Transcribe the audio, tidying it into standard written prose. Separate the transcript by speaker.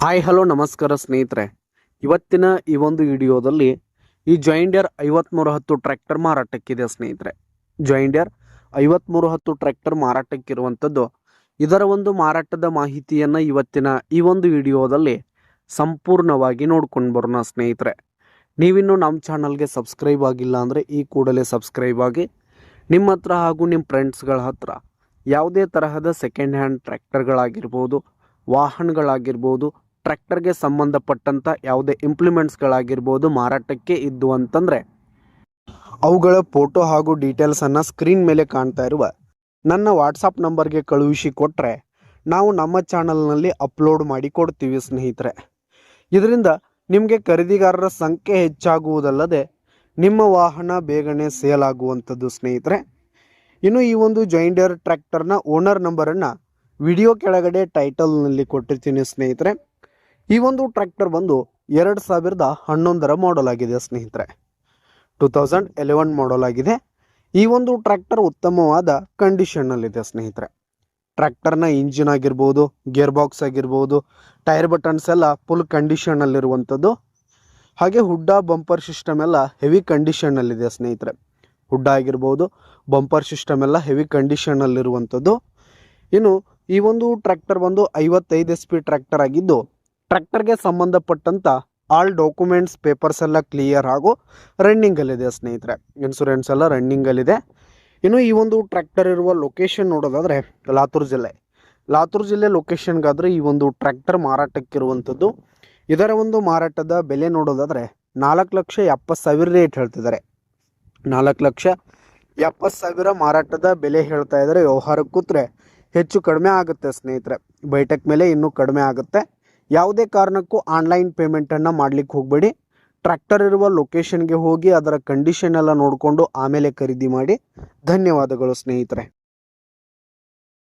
Speaker 1: Hi hello ನಮಸ್ಕಾರ ಸ್ನೇಹಿತರೆ. ಇವತ್ತಿನ ಈ ಒಂದು ವಿಡಿಯೋದಲ್ಲಿ ಈ ಜಾಯಿಂಡಿಯರ್ 5310 ಟ್ರ್ಯಾಕ್ಟರ್ ಮಾರಾಟಕ್ಕಿದೆ ಸ್ನೇಹಿತರೆ. ಜಾಯಿಂಡಿಯರ್ 5310 ಟ್ರ್ಯಾಕ್ಟರ್ ಮಾರಾಟಕ್ಕಿರುವಂಥದ್ದು. ಇದರ ಒಂದು ಮಾರಾಟದ ಮಾಹಿತಿಯನ್ನು ಇವತ್ತಿನ ಈ ಒಂದು ವಿಡಿಯೋದಲ್ಲಿ ಸಂಪೂರ್ಣವಾಗಿ ನೋಡ್ಕೊಂಡು ಬರೋಣ ಸ್ನೇಹಿತರೆ. ನೀವಿನ್ನೂ ನಮ್ಮ ಚಾನಲ್ಗೆ ಸಬ್ಸ್ಕ್ರೈಬ್ ಆಗಿಲ್ಲ ಅಂದರೆ ಈ ಕೂಡಲೇ ಸಬ್ಸ್ಕ್ರೈಬ್ ಆಗಿ ನಿಮ್ಮ ಹತ್ರ ಹಾಗೂ ನಿಮ್ಮ ಫ್ರೆಂಡ್ಸ್ಗಳ ಹತ್ರ ಯಾವುದೇ ತರಹದ ಸೆಕೆಂಡ್ ಹ್ಯಾಂಡ್ ಟ್ರ್ಯಾಕ್ಟರ್ಗಳಾಗಿರ್ಬೋದು, ವಾಹನಗಳಾಗಿರ್ಬೋದು, ಟ್ರ್ಯಾಕ್ಟರ್ಗೆ ಸಂಬಂಧಪಟ್ಟಂಥ ಯಾವುದೇ ಇಂಪ್ಲಿಮೆಂಟ್ಸ್ಗಳಾಗಿರ್ಬೋದು ಮಾರಾಟಕ್ಕೆ ಇದ್ದು ಅಂತಂದರೆ ಅವುಗಳ ಫೋಟೋ ಹಾಗೂ ಡೀಟೇಲ್ಸನ್ನು ಸ್ಕ್ರೀನ್ ಮೇಲೆ ಕಾಣ್ತಾ ಇರುವ ನನ್ನ ವಾಟ್ಸಪ್ ನಂಬರ್ಗೆ ಕಳುಹಿಸಿ ಕೊಟ್ಟರೆ ನಾವು ನಮ್ಮ ಚಾನಲ್ನಲ್ಲಿ ಅಪ್ಲೋಡ್ ಮಾಡಿ ಕೊಡ್ತೀವಿ ಸ್ನೇಹಿತರೆ. ಇದರಿಂದ ನಿಮಗೆ ಖರೀದಿಗಾರರ ಸಂಖ್ಯೆ ಹೆಚ್ಚಾಗುವುದಲ್ಲದೆ ನಿಮ್ಮ ವಾಹನ ಬೇಗನೆ ಸೇಲ್ ಆಗುವಂಥದ್ದು ಸ್ನೇಹಿತರೆ. ಇನ್ನು ಈ ಒಂದು ಜಾಯಿಂಡಿಯರ್ ಟ್ರ್ಯಾಕ್ಟರ್ನ ಓನರ್ ನಂಬರನ್ನು ವಿಡಿಯೋ ಕೆಳಗಡೆ ಟೈಟಲ್ನಲ್ಲಿ ಕೊಟ್ಟಿರ್ತೀನಿ ಸ್ನೇಹಿತರೆ. ಈ ಒಂದು ಟ್ರ್ಯಾಕ್ಟರ್ ಬಂದು 2011 ಮಾಡಲ್ ಆಗಿದೆ ಸ್ನೇಹಿತರೆ. 2011 ಮಾಡಲ್ ಆಗಿದೆ. ಈ ಒಂದು ಟ್ರ್ಯಾಕ್ಟರ್ ಉತ್ತಮವಾದ ಕಂಡೀಷನ್ನಲ್ಲಿದೆ ಸ್ನೇಹಿತರೆ. ಟ್ರ್ಯಾಕ್ಟರ್ನ ಇಂಜಿನ್ ಆಗಿರ್ಬೋದು, ಗೇರ್ ಬಾಕ್ಸ್ ಆಗಿರ್ಬೋದು, ಟೈರ್ ಬಟನ್ಸ್ ಎಲ್ಲ ಫುಲ್ ಕಂಡೀಷನ್ನಲ್ಲಿರುವಂಥದ್ದು. ಹಾಗೆ ಹುಡ್ಡ ಬಂಪರ್ ಸಿಸ್ಟಮ್ ಎಲ್ಲ ಹೆವಿ ಕಂಡೀಷನ್ನಲ್ಲಿದೆ ಸ್ನೇಹಿತರೆ. ಹುಡ್ಡ ಆಗಿರ್ಬೋದು, ಬಂಪರ್ ಸಿಸ್ಟಮ್ ಎಲ್ಲ ಹೆವಿ ಕಂಡೀಷನ್ನಲ್ಲಿರುವಂಥದ್ದು. ಇನ್ನು ಈ ಒಂದು ಟ್ರ್ಯಾಕ್ಟರ್ ಬಂದು 55 HP ಟ್ರ್ಯಾಕ್ಟರ್ ಆಗಿದ್ದು ಟ್ರ್ಯಾಕ್ಟರ್ಗೆ ಸಂಬಂಧಪಟ್ಟಂಥ ಆಲ್ ಡಾಕ್ಯುಮೆಂಟ್ಸ್ ಪೇಪರ್ಸ್ ಎಲ್ಲ ಕ್ಲಿಯರ್ ಹಾಗೂ ರನ್ನಿಂಗಲ್ಲಿದೆ ಸ್ನೇಹಿತರೆ. ಇನ್ಶೂರೆನ್ಸ್ ಎಲ್ಲ ರನ್ನಿಂಗಲ್ಲಿದೆ. ಇನ್ನು ಈ ಒಂದು ಟ್ರ್ಯಾಕ್ಟರ್ ಇರುವ ಲೊಕೇಶನ್ ನೋಡೋದಾದರೆ ಲಾತೂರ್ ಜಿಲ್ಲೆ ಲೊಕೇಶನ್ಗಾದರೆ ಈ ಒಂದು ಟ್ರ್ಯಾಕ್ಟರ್ ಮಾರಾಟಕ್ಕಿರುವಂಥದ್ದು. ಇದರ ಒಂದು ಮಾರಾಟದ ಬೆಲೆ ನೋಡೋದಾದರೆ 4,70,000 ರೇಟ್ ಹೇಳ್ತಿದ್ದಾರೆ. 4,70,000 ಮಾರಾಟದ ಬೆಲೆ ಹೇಳ್ತಾ ಇದ್ದಾರೆ. ವ್ಯವಹಾರಕ್ಕೆ ಕೂತ್ರೆ ಹೆಚ್ಚು ಕಡಿಮೆ ಆಗುತ್ತೆ ಸ್ನೇಹಿತರೆ. ಬೈಟಕ್ ಮೇಲೆ ಇನ್ನೂ ಕಡಿಮೆ ಆಗುತ್ತೆ. ಯಾವುದೇ ಕಾರಣಕ್ಕೂ ಆನ್ಲೈನ್ ಪೇಮೆಂಟನ್ನು ಮಾಡಲಿಕ್ಕೆ ಹೋಗಬೇಡಿ. ಟ್ರ್ಯಾಕ್ಟರ್ ಇರುವ ಲೊಕೇಶನ್ಗೆ ಹೋಗಿ ಅದರ ಕಂಡೀಷನ್ ಎಲ್ಲ ನೋಡಿಕೊಂಡು ಆಮೇಲೆ ಖರೀದಿ ಮಾಡಿ. ಧನ್ಯವಾದಗಳು ಸ್ನೇಹಿತರೆ.